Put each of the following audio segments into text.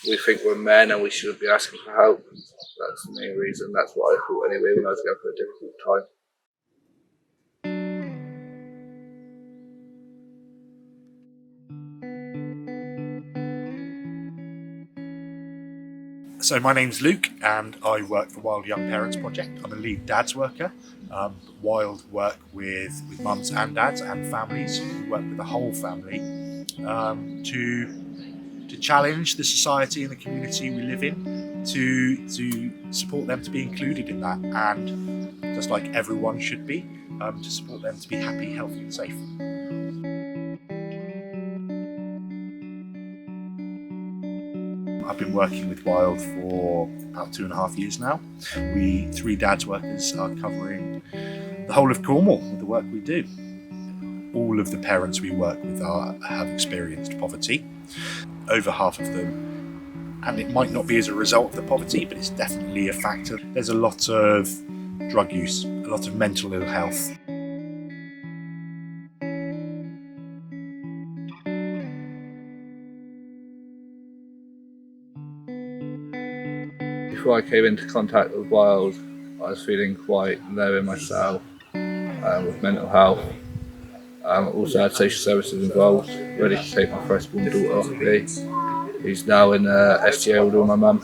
we think we're men and we shouldn't be asking for help. That's the main reason. That's what I thought anyway when I was going through a difficult time. So my name's Luke and I work for Wild Young Parents Project. I'm a lead dads worker. Wild work with mums and dads and families. We work with the whole family to challenge the society and the community we live in, to support them to be included in that, and just like everyone should be, to support them to be happy, healthy and safe. I've been working with Wild for about 2.5 years now. We 3 dads workers are covering the whole of Cornwall with the work we do. All of the parents we work with have experienced poverty, over half of them, and it might not be as a result of the poverty, but it's definitely a factor. There's a lot of drug use, a lot of mental ill health. Before I came into contact with Wild, I was feeling quite low in myself with mental health. Also had social services involved, ready to take my firstborn daughter off me, who's now in SGA with my mum.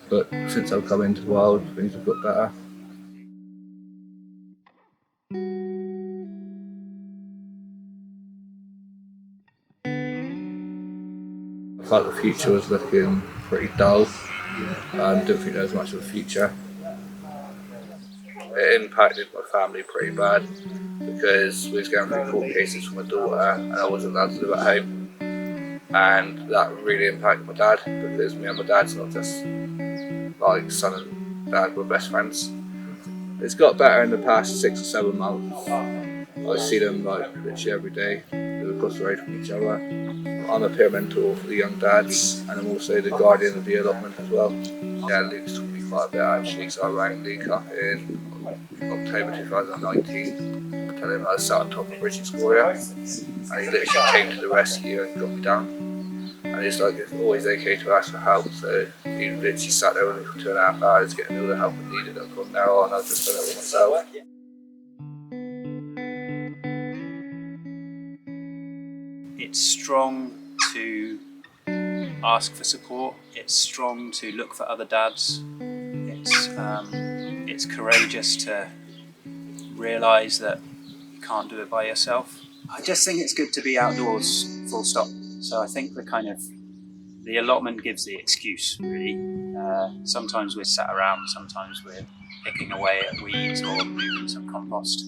But since I've come into Wild, things have got better. I felt the future was looking pretty dull. Didn't think there was much of a future. It impacted my family pretty bad because we was going through court cases for my daughter and I wasn't allowed to live at home. And that really impacted my dad because me and my dad's not just like son and dad, we're best friends. It's got better in the past 6 or 7 months. I see them like literally every day. They're across the road from each other. I'm a peer mentor for the young dads and I'm also the guardian of the allotment as well. Yeah, Luke's taught me quite a bit actually, so I rang Luke up in October 2019, telling him I was sat on top of British Scoria, and he literally came to the rescue and got me down. And it's like it's always okay to ask for help, so he literally sat there with me for 2.5 hours getting all the help I needed, and from now on I've just done it with myself. It's strong to ask for support, it's strong to look for other dads, it's courageous to realise that you can't do it by yourself. I just think it's good to be outdoors, full stop. So I think the allotment gives the excuse, really. Sometimes we're sat around, sometimes we're picking away at weeds or moving some compost,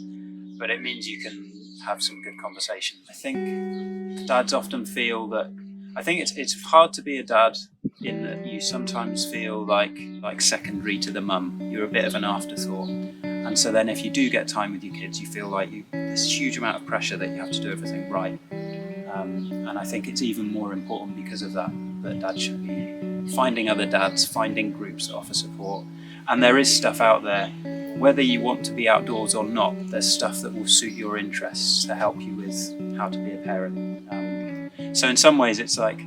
but it means you can have some good conversation. I think dads often feel that, I think it's hard to be a dad in that you sometimes feel like secondary to the mum. You're a bit of an afterthought. And so then if you do get time with your kids, you feel like there's a huge amount of pressure that you have to do everything right. And I think it's even more important because of that dads should be finding other dads, finding groups that offer support. And there is stuff out there, whether you want to be outdoors or not, there's stuff that will suit your interests to help you with how to be a parent. So in some ways it's like,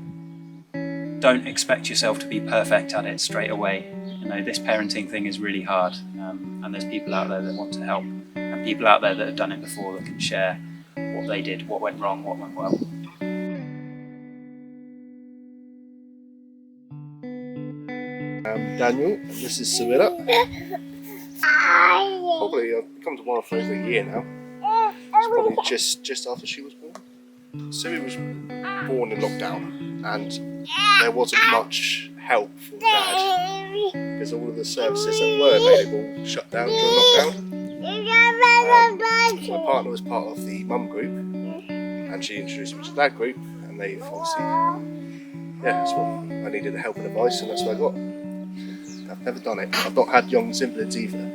don't expect yourself to be perfect at it straight away. You know, this parenting thing is really hard, and there's people out there that want to help, and people out there that have done it before that can share what they did, what went wrong, what went well. I'm Daniel, and this is Ciri. Probably I've come to Wild for over a year now. It's probably just after she was born. Ciri was born in lockdown, and there wasn't much help for Dad because all of the services that were available shut down during lockdown. My partner was part of the mum group, and she introduced me to that group, and they obviously, that's what I needed, the help and advice, and that's what I got. I've never done it. I've not had young siblings either,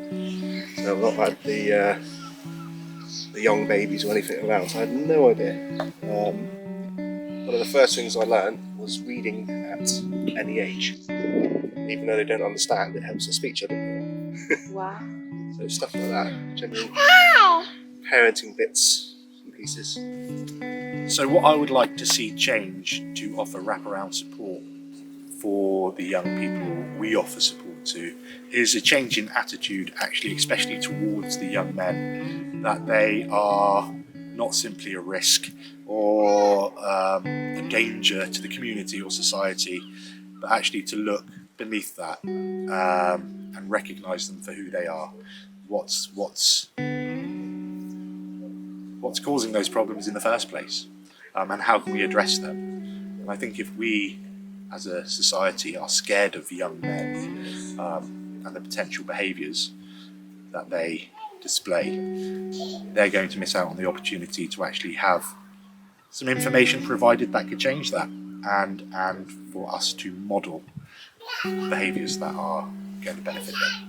so I've not had the young babies or anything around, so I had no idea. One of the first things I learned was reading at any age. Even though they don't understand, it helps their speech a bit more. Wow. So stuff like that, general parenting bits and pieces. So what I would like to see change to offer wraparound support for the young people we offer support to is a change in attitude, actually, especially towards the young men, that they are not simply a risk or a danger to the community or society, but actually to look beneath that and recognise them for who they are. What's causing those problems in the first place, and how can we address them? And I think if we as a society are scared of young men and the potential behaviours that they display, they're going to miss out on the opportunity to actually have some information provided that could change that, and for us to model behaviours that are going to benefit them.